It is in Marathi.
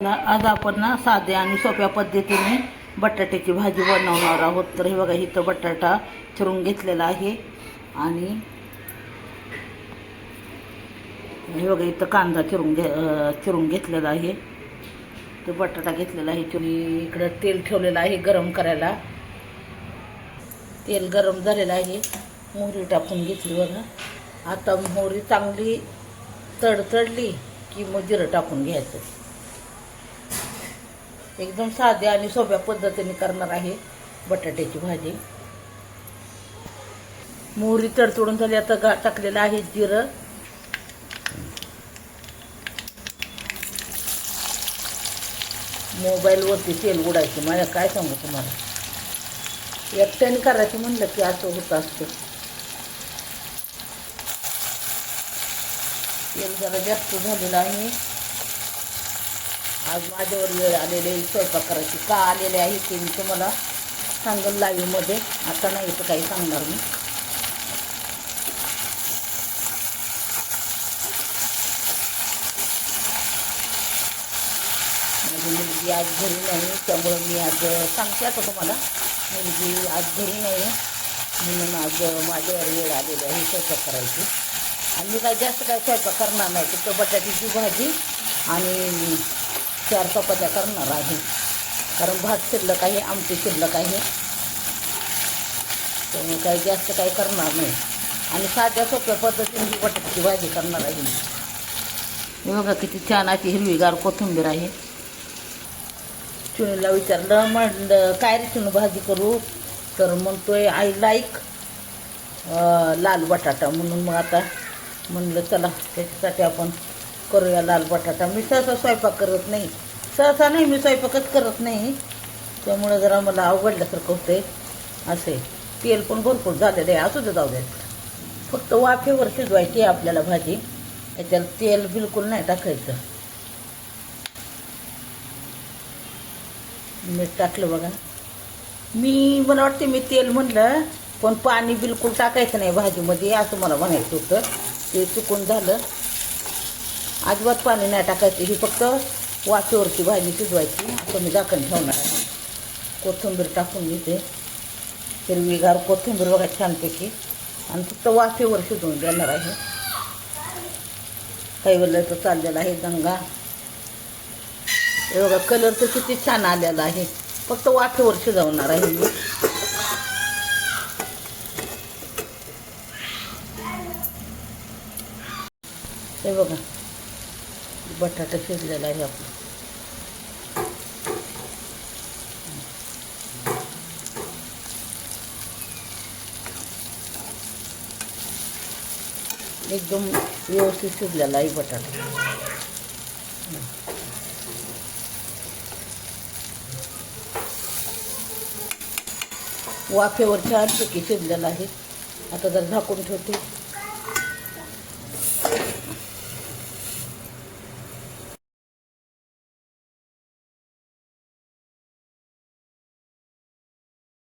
आज आपण ना साध्या आणि सोप्या पद्धतीने बटाट्याची भाजी बनवणार आहोत. तर हे बघा, इथं बटाटा चिरून घेतलेला आहे आणि हे बघा इथं कांदा चिरून घेतलेला आहे. तो बटाटा घेतलेला आहे. तुम्ही इकडं तेल ठेवलेलं आहे गरम करायला. तेल गरम झालेलं आहे. मोहरी टाकून घेतली बघा. आता मोहरी चांगली तडतडली की मग जिरं टाकून घ्यायचं. एकदम साध्या आणि सोप्या पद्धतीने करणार आहे बटाट्याची भाजी. मोहरी तडतडून झाली. आता टाकलेलं आहे जिरं. मोबाईलवरती तेल उडायचं. माझ्या काय सांगू तुम्हाला, एकट्याने करायचं म्हणलं की असं होत असतं. तेल जरा जास्त झालेलं आहे. आज माझ्यावर वेळ आलेले स्वयंपाक करायची का आलेले आहे ते मी तुम्हाला सांगेन लाईव्हमध्ये. आता नाही तर काही सांगणार मी. माझी मुलगी आज घरी नाही, त्यामुळे मी आज सांगते आता तुम्हाला. मुलगी आज घरी नाही म्हणून आज माझ्यावर वेळ आलेली आहे स्वयंपाक करायची. आणि मी काय जास्त काय स्वयंपाक करणार नाही. फक्त बटाट्याची भाजी आणि 4 चपात्या करणार आहे. कारण भात शिल्लक आहे, आमटी शिल्लक आहे, त्यामुळे काही जास्त काही करणार नाही. आणि साध्या सोप्या पद्धतीने ही बटाट्याची भाजी करणार आहे. हे बघा किती छान अशी हिरवीगार कोथिंबीर आहे. चुनीला विचारलं, म्हणलं काय रे चुनू भाजी करू, तर म्हणतोय आय लाईक लाल बटाटा. म्हणून मग आता म्हणलं चला त्याच्यासाठी आपण करूया लाल बटाटा. मी सहसा स्वयंपाक करत नाही. सहसा नाही, मी स्वयंपाकच करत नाही. त्यामुळे जरा मला अवघडल्यासारखं होतंय. असे तेल पण भरपूर झालेलं आहे. असू दे, जाऊ द्या. फक्त वाफेवर शिजवायची आहे आपल्याला भाजी. त्याच्याला तेल बिलकुल नाही टाकायचं. मीठ टाकलं बघा. मला वाटते मी तेल म्हणलं, पण पाणी बिलकुल टाकायचं नाही भाजीमध्ये असं मला म्हणायचं होतं. ते चुकून झालं. अजिबात पाणी नाही टाकायचं. ही फक्त वाफेवरची भाजी शिजवायची. आता मी झाकण ठेवणार आहे. कोथिंबीर टाकून घेते. हिरवीगार कोथिंबीर बघा छानपैकी. आणि फक्त वाफेवर शिजवून देणार आहे. काही वेळेला तर चाललेला आहे दंगा. हे बघा कलर तर किती छान आलेला आहे. फक्त वाफेवर शिजवणार आहे मी. हे बघा बटाटा शिजलेला आहे आपला. एकदम व्यवस्थित शिजलेला आहे बटाटा. वाफेवर छानपैकी शिजलेला आहे. आता जर झाकून ठेवते.